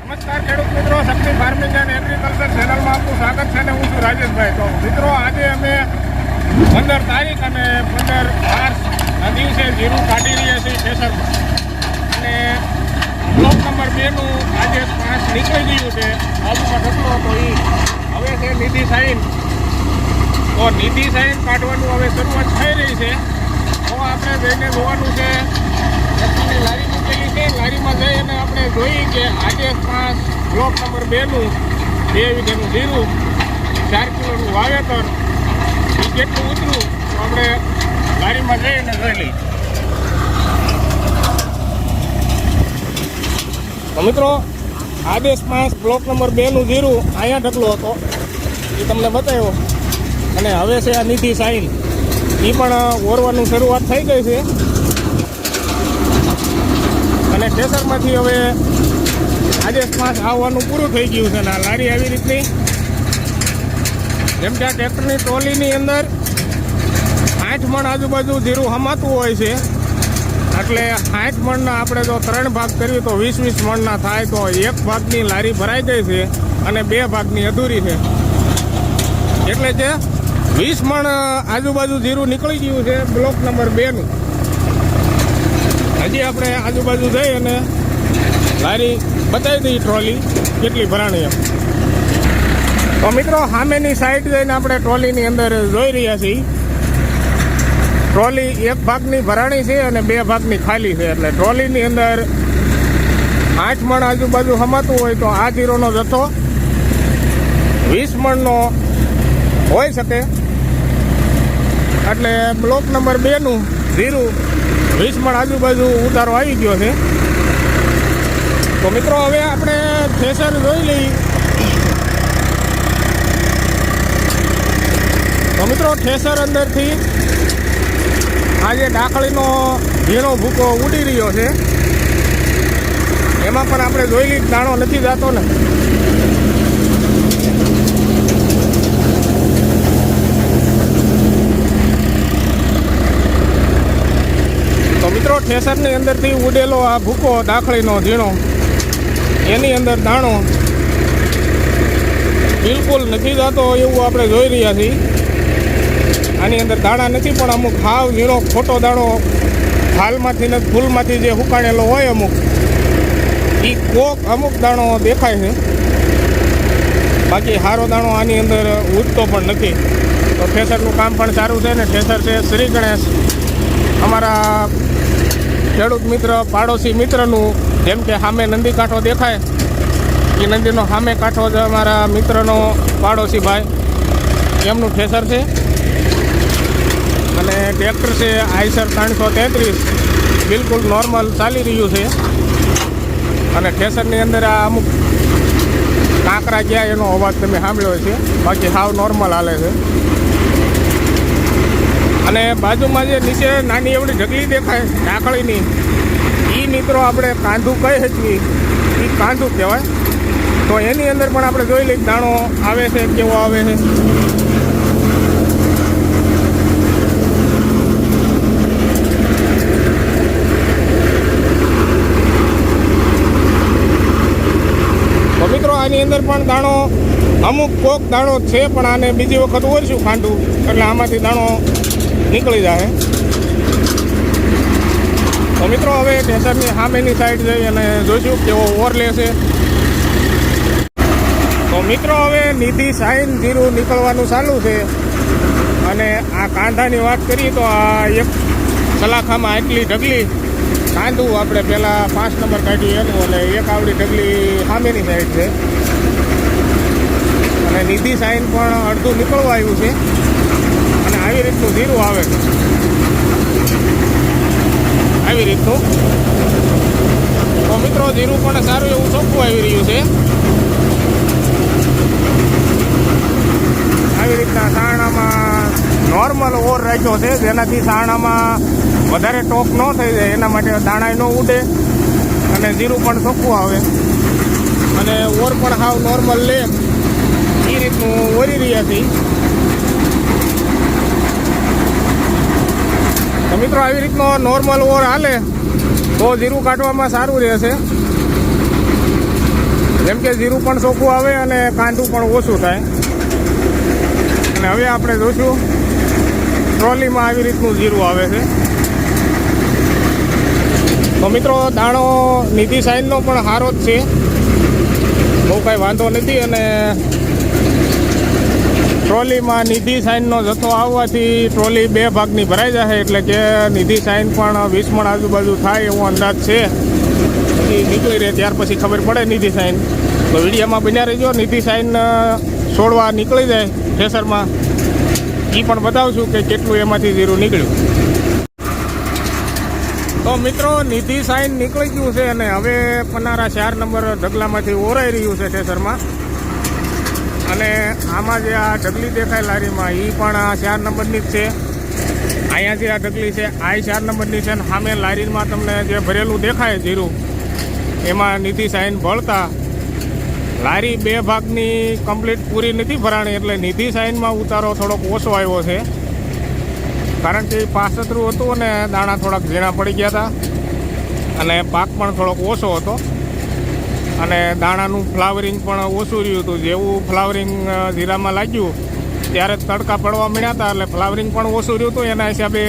નમસ્કાર ખેડૂત મિત્રો, શક્તિ ફાર્મિંગ એન્ડ એગ્રીકલ્ચર ચેનલમાં આપનું સ્વાગત છે અને હું છું રાજેશભાઈ. તો મિત્રો, આજે અમે 15 તારીખ અને 15 માર્ચના દિવસે જીરું કાઢી રહ્યા છીએ ઠેસરમાં. અને બ્લોક નંબર 2નું આજે 5 નીકળી ગયું છે. બાજુમાં ઢગલો તો એ હવે છે નિધિ સાઈન. તો નિધિ સાઈન કાઢવાનું હવે શરૂઆત થઈ રહી છે. તો આપણે જઈને જોવાનું છે. લારી મૂકેલી છે, લારીમાં જઈ અને આપણે જોઈએ કે આજે 5 બ્લોક નંબર 2નું 2 વીઘાનું જીરું 4 કિલોનું વાવેતર એ કેટલું ઉતર્યું તો આપણે લારીમાં જઈ અને જોઈ લઈએ. તો મિત્રો, આદેશ 5 બ્લોક નંબર 2નું જીરું અહીંયા ઢગલો હતો એ તમને બતાવ્યો. અને હવે છે આ નિધિ સાઈન, એ પણ ઓરવાનું શરૂઆત થઈ ગઈ છે. અને ઠેસરમાંથી હવે આદેશ 5 આવવાનું પૂરું થઈ ગયું છે. ને આ લારી આવી રીતની, જેમ કે આ ટ્રેક્ટરની ટ્રોલીની અંદર 8 મણ આજુબાજુ જીરું હમાતું હોય છે. એટલે 60 મણના આપણે જો 3 ભાગ કરીએ તો 20-20 મણના થાય. તો એક ભાગની લારી ભરાઈ ગઈ છે અને 2 ભાગની અધૂરી છે. એટલે કે 20 મણ આજુબાજુ જીરું નીકળી ગયું છે બ્લોક નંબર 2નું. હજી આપણે આજુબાજુ જઈ અને લારી બતાવી દઈએ ટ્રોલી કેટલી ભરાણી એમ. તો મિત્રો, સામેની સાઈડ જઈને આપણે ટ્રોલીની અંદર જોઈ રહ્યા છીએ. ટ્રોલી એક ભાગની ભરાણી છે અને 2 ભાગની ખાલી છે. એટલે ટ્રોલીની અંદર 8 મણ આજુબાજુ હમાતું હોય તો આ જીરોનો જથ્થો 20 મણનો હોઈ શકે. એટલે બ્લોક નંબર 2નું જીરું 20 મણ આજુબાજુ ઉતારો આવી ગયો છે. તો મિત્રો, હવે આપણે થ્રેસર જોઈ લઈએ. તો મિત્રો, થ્રેસર અંદરથી આજે ડાખળીનો ઝીણો ભૂકો ઉડી રહ્યો છે. એમાં પણ આપણે જોઈ લઈએ દાણો નથી જતો ને. તો મિત્રો, ઠેસરની અંદરથી ઉડેલો આ ભૂકો દાખલીનો ઝીણો, એની અંદર દાણો બિલકુલ નથી જતો એવું આપણે જોઈ રહ્યા છીએ. આની અંદર દાણા નથી, પણ અમુક હાવ ઝીણો ખોટો દાણો ફાલમાંથી ને ફૂલમાંથી જે હુકાણેલો હોય અમુક, એ કોક અમુક દાણો દેખાય છે. બાકી સારો દાણો આની અંદર ઉડતો પણ નથી. તો ઠેસરનું કામ પણ સારું છે. ને ઠેસર છે શ્રી ગણેશ, અમારા ખેડૂત મિત્ર, પાડોશી મિત્રનું. જેમ કે સામે નંદી કાંઠો દેખાય, એ નદીનો સામે કાંઠો જ અમારા મિત્રનો પાડોશી ભાઈ, એમનું ઠેસર છે. અને ટ્રેક્ટર છે આઈસર 333, બિલકુલ નોર્મલ ચાલી રહ્યું છે. અને ઠેસરની અંદર આ અમુક કાંકરા ગયા એનો અવાજ તમે સાંભળ્યો છે. બાકી સાવ નોર્મલ હાલે છે. અને બાજુમાં જે નીચે નાની એવડી ઢગલી દેખાય ડાખળીની, એ મિત્રો આપણે કાંધું કહી શકીએ, એ કાંધું કહેવાય. તો એની અંદર પણ આપણે જોઈ લઈએ દાણો આવે છે કેવો આવે છે. તો મિત્રો, આની અંદર પણ દાણો અમુક કોક દાણો છે, પણ આને બીજી વખત ઓરશું ખાંડું, એટલે આમાંથી દાણો નીકળી જાય. તો મિત્રો, હવે ઠેસરની સામેની સાઈડ જઈ અને જોઈશું કેવો ઓર લેશે. તો મિત્રો, હવે નિધિ સાઈન જીરું નીકળવાનું ચાલુ છે. અને આ કાંધાની વાત કરીએ તો આ એક સલાખામાં આટલી ઢગલી કાંધું આપણે પહેલાં 5 નંબર કાઢ્યું એનું, અને એક આવડી ઢગલી સામેની સાઈડ છે. અને નિધિ સાઈન પણ અડધું નીકળવા આવ્યું છે. અને આવી રીતનું જીરું આવે છે, આવી રીતનું. તો મિત્રો, જીરું પણ સારું એવું ચોખ્ખું આવી રહ્યું છે. આવી રીતના સારણામાં નોર્મલ ઓર રાખ્યો છે, જેનાથી સારણામાં વધારે ટોપ ન થઈ જાય, એના માટે દાણા ન ઉડે અને જીરું પણ ચોખ્ખું આવે. અને ઓર પણ હાવ નોર્મલ લે એ રીતનું ઓરી રહ્યા છે. તો મિત્રો, આવી રીતનો નોર્મલ ઓર હાલે તો જીરું કાઢવામાં સારું રહેશે. જેમ કે જીરું પણ ચોખ્ખું આવે અને કાંદું પણ ઓછું થાય. અને હવે આપણે જોઈશું ટ્રોલીમાં આવી રીતનું જીરું આવે છે. તો મિત્રો દાણો નિધિ સાઈનનો પણ સારો જ છે, બહુ કાંઈ વાંધો નથી. અને ટ્રોલીમાં નિધિ સાઈનનો જથ્થો આવવાથી ટ્રોલી 2 ભાગની ભરાઈ જશે, એટલે કે નિધિ સાઈન પણ 20 મણ આજુબાજુ થાય એવો અંદાજ છે. એ નીકળી રહે ત્યાર પછી ખબર પડે નિધિ સાઈન. તો વિડીયોમાં બન્યા રહેજો. નિધિ સાઈન છોડવા નીકળી જાય થેસરમાં, એ પણ બતાવશું કે કેટલું એમાંથી જીરું નીકળ્યું. તો મિત્રો નિધિ સાઈન નીકળી ગયું છે અને હવે પનારા 4 નંબર ઢગલામાંથી ઓરાઈ રહ્યું છે થેસરમાં. અને આમાં જે આ ઢગલી દેખાય લારીમાં એ પણ આ 4 નંબરની જ છે. અહીંયા જે આ ઢગલી છે આ 4 નંબરની છે. અને સામે લારીમાં તમને જે ભરેલું દેખાય જીરું એમાં નિધિ સાઈન ભળતા. લારી 2 ભાગની કમ્પ્લીટ પૂરી નથી ભરાણી, એટલે નિધિ સાઈનમાં ઉતારો થોડોક ઓછો આવ્યો છે. કારણ કે પાસતરું હતું અને દાણા થોડાક ઝીણા પડી ગયા હતા અને પાક પણ થોડોક ઓછો હતો અને દાણાનું ફ્લાવરિંગ પણ ઓછું રહ્યું હતું. જેવું ફ્લાવરિંગ જીરામાં લાગ્યું ત્યારે તડકા પડવા મળ્યા હતા, એટલે ફ્લાવરિંગ પણ ઓછું રહ્યું હતું. એના હિસાબે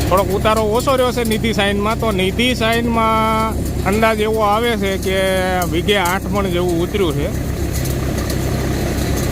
થોડોક ઉતારો ઓછો રહ્યો છે નિધિ સાઈનમાં. તો નિધિ સાઈનમાં અંદાજ એવો આવે છે કે વીઘે 8 મણ જેવું ઉતર્યું છે.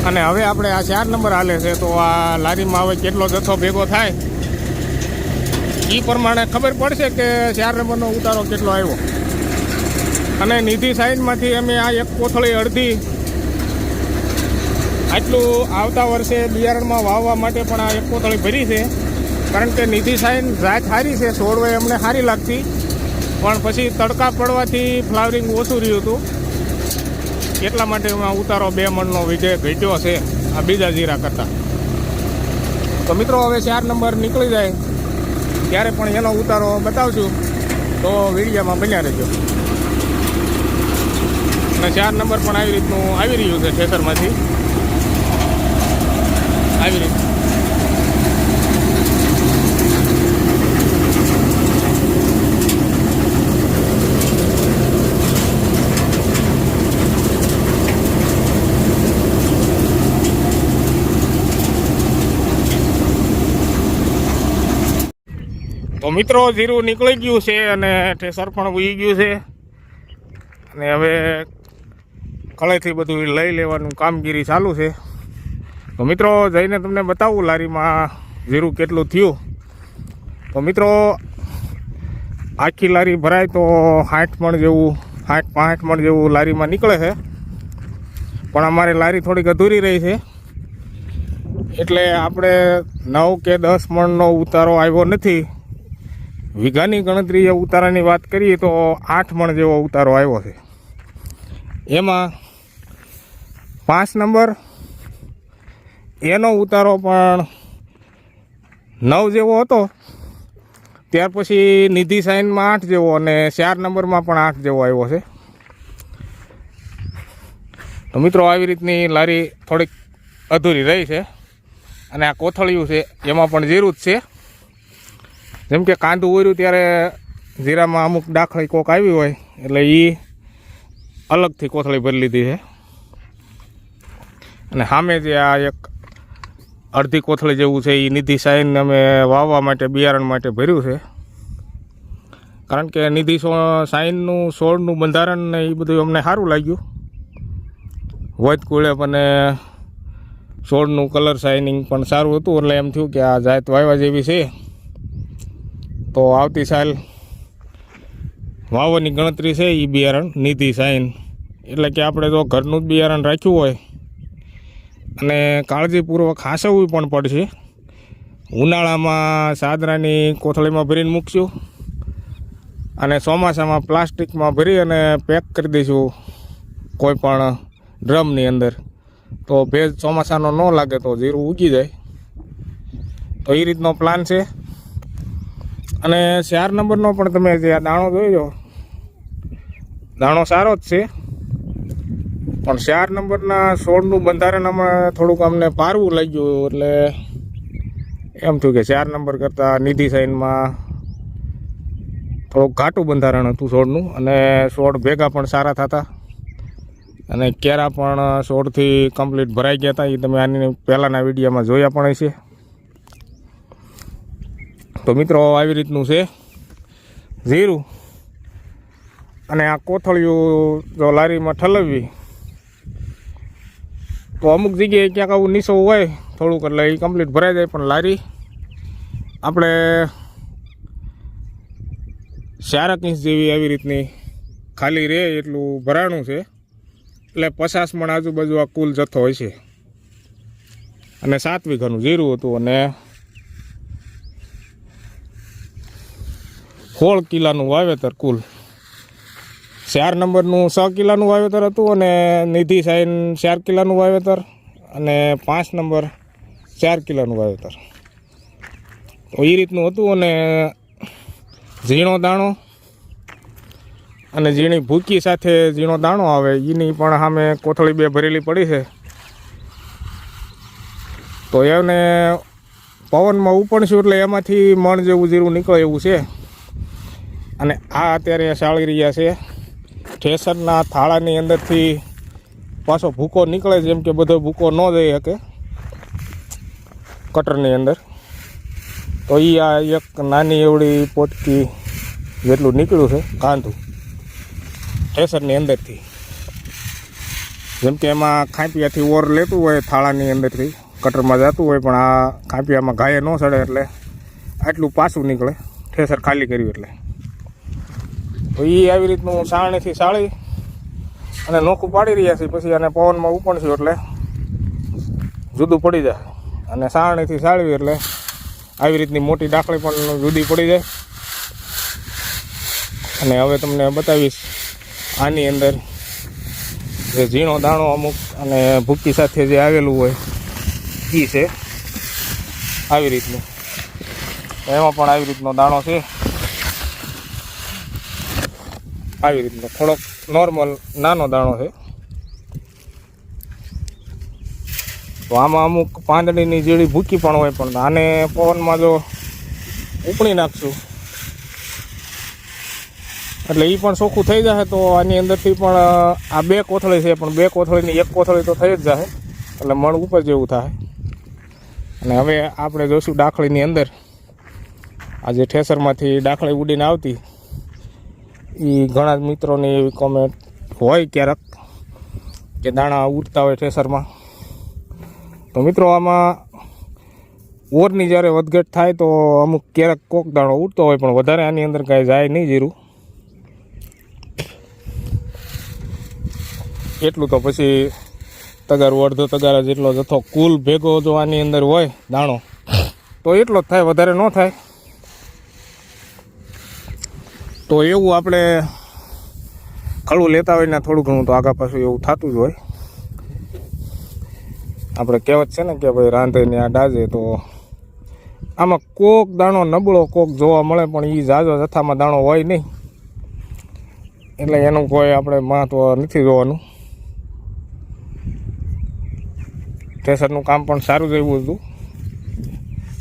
અને હવે આપણે આ 4 નંબર હાલે છે, તો આ લારીમાં હવે કેટલો જથ્થો ભેગો થાય એ પ્રમાણે ખબર પડશે કે 4 નંબરનો ઉતારો કેટલો આવ્યો. અને નિધિ સાઈનમાંથી અમે આ એક કોથળી અડધી આટલું આવતા વર્ષે બિયારણમાં વાવવા માટે પણ આ એક કોથળી ભરી છે. કારણ કે નિધિ સાઈન જાત સારી છે, છોડવે અમને સારી લાગતી, પણ પછી તડકા પડવાથી ફ્લાવરિંગ ઓછું રહ્યું હતું. એટલા માટે ઉતારો 2 મણનો વીઘે ઘટ્યો છે આ બીજા જીરા કરતાં. તો મિત્રો હવે 4 નંબર નીકળી જાય ત્યારે પણ એનો ઉતારો બતાવશું, તો વિડીયોમાં બન્યા રહેજો. અને 4 નંબર પણ આવી રીતનું આવી રહ્યું છે ખેતરમાંથી આવી રીતે. તો મિત્રો જીરું નીકળી ગયું છે અને ઠેસર પણ ઉઈ ગયું છે. અને હવે કળેથી બધું લઈ લેવાનું કામગીરી ચાલુ છે. તો મિત્રો જઈને તમને બતાવું લારીમાં જીરું કેટલું થયું. તો મિત્રો આખી લારી ભરાય તો 60 મણ જેવું 65 મણ જેવું લારીમાં નીકળે છે. પણ અમારે લારી થોડીક અધૂરી રહી છે, એટલે આપણે 9 કે 10 મણનો ઉતારો આવ્યો નથી. વીઘાની ગણતરીએ ઉતારાની વાત કરીએ તો 8 મણ જેવો ઉતારો આવ્યો છે. એમાં 5 નંબર એનો ઉતારો પણ 9 જેવો હતો. ત્યાર પછી નિધિ સાઈનમાં 8 જેવો અને 4 નંબરમાં પણ 8 જેવો આવ્યો છે. તો મિત્રો આવી રીતની લારી થોડીક અધૂરી રહી છે. અને આ કોથળિયું છે એમાં પણ જીરું જ છે. જેમ કે કાંદું ઓર્યું ત્યારે જીરામાં અમુક દાખલી કોક આવી હોય એટલે એ અલગથી કોથળી ભરી લીધી છે. અને સામે જે આ એક અડધી કોથળી જેવું છે એ નિધિ સાઈન અમે વાવવા માટે બિયારણ માટે ભર્યું છે. કારણ કે નિધિ સાઈનનું છોડનું બંધારણ ને એ બધું અમને સારું લાગ્યું. વધ કુળેપ અને છોડનું કલર શાઇનિંગ પણ સારું હતું, એટલે એમ થયું કે આ જાત વાવવા જેવી છે. તો આવતી સાલ વાવવાની ગણતરી છે એ બિયારણ નિધિ સાઈન. એટલે કે આપણે જો ઘરનું જ બિયારણ રાખ્યું હોય અને કાળજીપૂર્વક હાંસવવું પણ પડશે. ઉનાળામાં સાદરાની કોથળીમાં ભરીને મૂકશું અને ચોમાસામાં પ્લાસ્ટિકમાં ભરી અને પેક કરી દઈશું કોઈ પણ ડ્રમની અંદર. તો ભેજ ચોમાસાનો ન લાગે તો જીરું ઉગી જાય. તો એ રીતનો પ્લાન છે. અને 4 નંબરનો પણ તમે જે આ દાણો જોઈજો, દાણો સારો જ છે. પણ 4 નંબરના છોડનું બંધારણ આમાં થોડુંક અમને પારવું લાગ્યું, એટલે એમ થયું કે 4 નંબર કરતાં નિધિ સાઈનમાં થોડુંક ઘાટું બંધારણ હતું છોડનું, અને છોડ ભેગા પણ સારા થતા, અને કેરા પણ છોડથી કમ્પ્લીટ ભરાઈ ગયા હતા. એ તમે આની પહેલાંના વિડીયોમાં જોયા પણ હશે. તો મિત્રો આવી રીતનું છે જીરું. અને આ કોથળિયું જો લારીમાં ઠલવવી તો અમુક જગ્યાએ ક્યાંક આવું નીચો હોય થોડુંક, એટલે એ કમ્પ્લીટ ભરાઈ જાય. પણ લારી આપણે 4 ઇંચ જેવી આવી રીતની ખાલી રહે એટલું ભરાણું છે. એટલે 50 મણ આજુબાજુ આ કુલ જથ્થો હોય છે. અને 7 વીઘાનું જીરું હતું, અને 16 કિલાનું વાવેતર કુલ. 4 નંબરનું 6 કિલાનું વાવેતર હતું, અને નિધિ સાઈન 4 કિલાનું વાવેતર, અને 5 નંબર 4 કિલાનું વાવેતર. તો એ રીતનું હતું. અને ઝીણો દાણો અને ઝીણી ભૂકી સાથે ઝીણો દાણો આવે એની પણ સામે કોથળી 2 ભરેલી પડી છે. તો એને પવનમાં ઉપણશું એટલે એમાંથી મણ જેવું જીરું નીકળે એવું છે. અને આ અત્યારે સાળી રહ્યા છે. ઠેસરના થાળાની અંદરથી પાછો ભૂકો નીકળે, જેમ કે બધો ભૂકો ન જઈ શકે કટરની અંદર. તો એ આ એક નાની એવડી પોટકી જેટલું નીકળ્યું છે કાંધું ઠેસરની અંદરથી. જેમ કે એમાં ખાંપિયાથી ઓર લેતું હોય થાળાની અંદરથી કટરમાં જતું હોય, પણ આ ખાંપિયામાં ગાયે ન સડે એટલે આટલું પાછું નીકળે ઠેસર ખાલી કર્યું એટલે. તો એ આવી રીતનું સાણીથી સાળી અને નોખું પાડી રહ્યા છે. પછી આને પવનમાં ઉપણશું એટલે જુદું પડી જાય. અને સાણીથી સાળવી એટલે આવી રીતની મોટી ડાકળી પણ જુદી પડી જાય. અને હવે તમને બતાવીશ આની અંદર જે ઝીણો દાણો અમુક અને ભૂકી સાથે જે આવેલું હોય એ છે આવી રીતનું. એમાં પણ આવી રીતનો દાણો છે. આવી રીતનો થોડોક નોર્મલ નાનો દાણો છે. તો આમાં અમુક પાંદડીની જેડી ભૂકી પણ હોય, પણ આને પવનમાં જો ઉપણી નાખશું એટલે એ પણ ચોખ્ખું થઈ જશે. તો આની અંદરથી પણ આ 2 કોથળી છે, પણ 2 કોથળીની 1 કોથળી તો થઈ જ જશે, એટલે મણ ઉપર જેવું થાય. અને હવે આપણે જોઈશું ડાખળીની અંદર આ જે ઠેસરમાંથી ડાખળી ઉડીને આવતી. એ ઘણા મિત્રોની એવી કોમેન્ટ હોય ક્યારેક કે દાણા ઉડતા હોય ઠેસરમાં. તો મિત્રો આમાં ઓરની જ્યારે વધઘટ થાય તો અમુક ક્યારેક કોક દાણો ઉડતો હોય, પણ વધારે આની અંદર કાંઈ જાય નહીં જીરું એટલું. તો પછી તગારું અડધો તગારા જેટલો જથ્થો કુલ ભેગો જો આની અંદર હોય દાણો તો એટલો જ થાય, વધારે ન થાય. તો એવું આપણે ખળું લેતા હોય ને થોડું ઘણું તો આગા પાછું એવું થતું જ હોય. આપણે કહેવત છે ને કે ભાઈ રાંધેને આ ડાજે. તો આમાં કોક દાણો નબળો કોક જોવા મળે, પણ એ ઝાઝો જથ્થામાં દાણો હોય નહીં, એટલે એનું કોઈ આપણે મહત્વ નથી જોવાનું. ઠેસરનું કામ પણ સારું જ એવું હતું.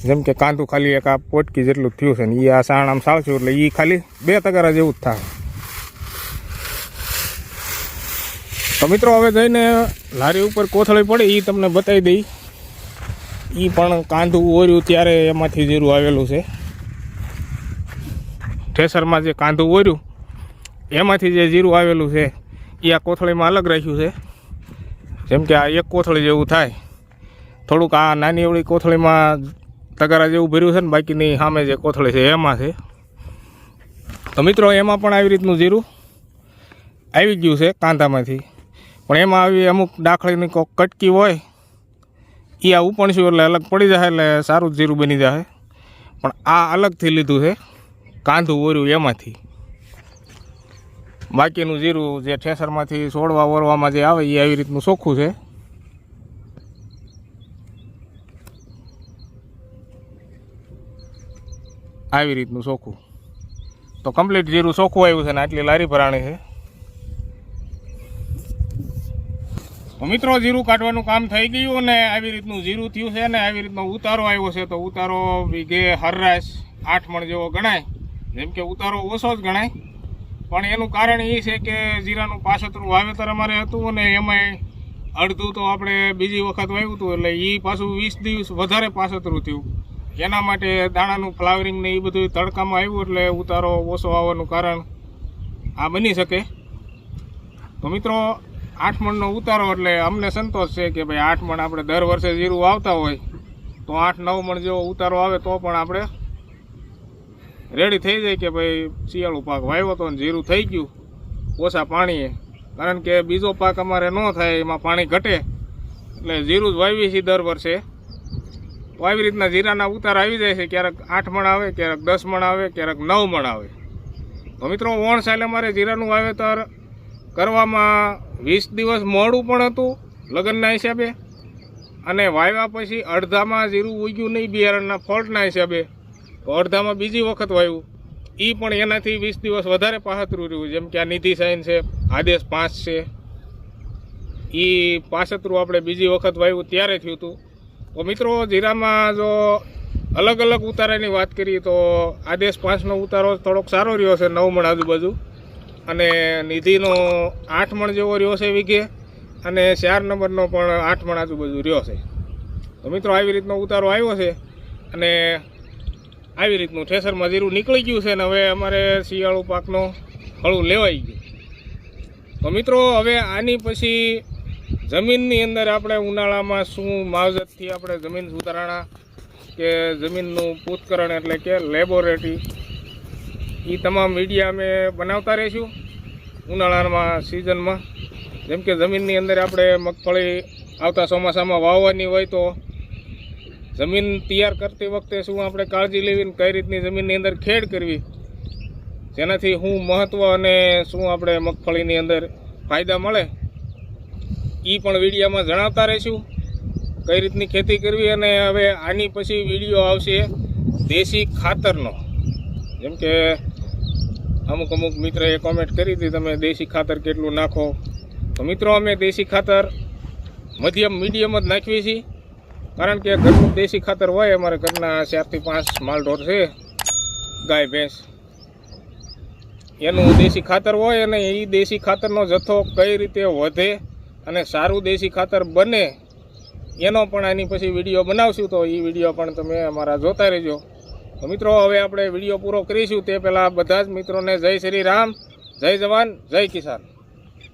જેમ કે કાંધું ખાલી એક આ પોટકી જેટલું થયું છે ને એ આ સાણ આમ સાળશું એટલે એ ખાલી 2 તગારા જેવું જ થાય. તો મિત્રો હવે જઈને લારી ઉપર કોથળી પડી એ તમને બતાવી દઈ. એ પણ કાંધું ઓર્યું ત્યારે એમાંથી જીરું આવેલું છે. ઠેસરમાં જે કાંધું ઓર્યું એમાંથી જે જીરું આવેલું છે એ આ કોથળીમાં અલગ રાખ્યું છે. જેમ કે આ 1 કોથળી જેવું થાય. થોડુંક આ નાની એવડી કોથળીમાં તગારા જેવું ભર્યું છે ને, બાકીની સામે જે કોથળી છે એમાં છે. તો મિત્રો એમાં પણ આવી રીતનું જીરું આવી ગયું છે કાંધામાંથી. પણ એમાં આવી અમુક ડાખળીની કોક કટકી હોય એ આ ઉપણશું એટલે અલગ પડી જાય, એટલે સારું જ જીરું બની જાય. પણ આ અલગથી લીધું છે કાંધું ઓર્યું એમાંથી. બાકીનું જીરું જે ઠેસરમાંથી છોડવા ઓરવામાં જે આવે એ આવી રીતનું ચોખ્ખું છે. આવી રીતનું ચોખ્ખું. તો કમ્પ્લીટ જીરું ચોખ્ખું આવ્યું છે ને આટલી લારી ભરાણી છે. તો મિત્રો જીરું કાઢવાનું કામ થઈ ગયું અને આવી રીતનું જીરું થયું છે ને આવી રીતનો ઉતારો આવ્યો છે. તો ઉતારો વીઘે હરરાશ 8 મણ જેવો ગણાય. જેમ કે ઉતારો ઓછો જ ગણાય, પણ એનું કારણ એ છે કે જીરાનું પાછતરું વાવેતર અમારે હતું અને એમાંય અડધું તો આપણે બીજી વખત વાવ્યું હતું, એટલે એ પાછું 20 દિવસ વધારે પાછતરું થયું. એના માટે દાણાનું ફ્લાવરિંગ ને એ બધું તડકામાં આવ્યું એટલે ઉતારો ઓછો આવવાનું કારણ આ બની શકે. તો મિત્રો 8 મણનો ઉતારો એટલે અમને સંતોષ છે કે ભાઈ 8 મણ આપણે દર વર્ષે જીરું વાવતા હોય તો 8-9 મણ જેવો ઉતારો આવે તો પણ આપણે રેડી થઈ જાય કે ભાઈ શિયાળુ પાક વાવ્યો તો ને જીરું થઈ ગયું ઓછા પાણીએ. કારણ કે બીજો પાક અમારે ન થાય, એમાં પાણી ઘટે એટલે જીરું જ વાવીએ છીએ દર વર્ષે. તો આવી રીતના જીરાના ઉતાર આવી જાય છે, ક્યારેક 8 મણ આવે, ક્યારેક 10 મણ આવે, ક્યારેક 9 મણ આવે. તો મિત્રો ઓણ સાલે અમારે જીરાનું વાવેતર કરવામાં 20 દિવસ મોડું પણ હતું લગ્નના હિસાબે, અને વાવ્યા પછી અડધામાં જીરું ઉગ્યું નહીં બિયારણના ફોલ્ટના હિસાબે, તો અડધામાં બીજી વખત વાવ્યું. એ પણ એનાથી 20 દિવસ વધારે પાછતરું રહ્યું. જેમ કે આ નિધિ સાઈન છે, આદેશ 5 છે, એ પાછતરું આપણે બીજી વખત વાવ્યું ત્યારે થયું હતું. તો મિત્રો જીરામાં જો અલગ અલગ ઉતારાની વાત કરીએ તો આદેશ 5નો ઉતારો થોડોક સારો રહ્યો છે, 9 મણ આજુબાજુ, અને નિધિનો 8 મણ જેવો રહ્યો છે વીઘે, અને 4 નંબરનો પણ 8 મણ આજુબાજુ રહ્યો છે. તો મિત્રો આવી રીતનો ઉતારો આવ્યો છે, અને આવી રીતનું ઠેસરમાં જીરું નીકળી ગયું છે, ને હવે અમારે શિયાળુ પાકનો ફળું લેવાઈ ગયું. તો મિત્રો હવે આની પછી જમીનની અંદર આપણે ઉનાળામાં શું માવજતથી આપણે જમીન સુધારણા કે જમીનનું પૂતકરણ એટલે કે લેબોરેટરી, એ તમામ વિડીયો અમે બનાવતા રહીશું ઉનાળામાં સિઝનમાં. જેમ કે જમીનની અંદર આપણે મગફળી આવતા ચોમાસામાં વાવવાની હોય તો જમીન તૈયાર કરતી વખતે શું આપણે કાળજી લેવી, કઈ રીતની જમીનની અંદર ખેડ કરવી, જેનાથી શું મહત્ત્વ અને શું આપણે મગફળીની અંદર ફાયદા મળે, એ પણ વિડીયોમાં જણાવતા રહીશું કઈ રીતની ખેતી કરવી. અને હવે આની પછી વિડીયો આવશે દેશી ખાતરનો. જેમ કે અમુક મિત્રએ કોમેન્ટ કરી હતી તમે દેશી ખાતર કેટલું નાખો. તો મિત્રો અમે દેશી ખાતર મીડિયમ જ નાખીએ છીએ, કારણ કે ઘરનું દેશી ખાતર હોય, અમારે ઘરના 4 થી 5 માલઢોર છે, ગાય ભેંસ, એનું દેશી ખાતર હોય, અને એ દેશી ખાતરનો જથ્થો કઈ રીતે વધે અને સારું દેશી ખાતર બને એનો પણ આની પછી વિડીયો બનાવશું. તો એ વિડીયો પણ તમે અમારા જોતા રહેજો. તો મિત્રો હવે આપણે વિડીયો પૂરો કરીશું તે પહેલાં બધા જ મિત્રોને જય શ્રી રામ, જય જવાન, જય કિસાન.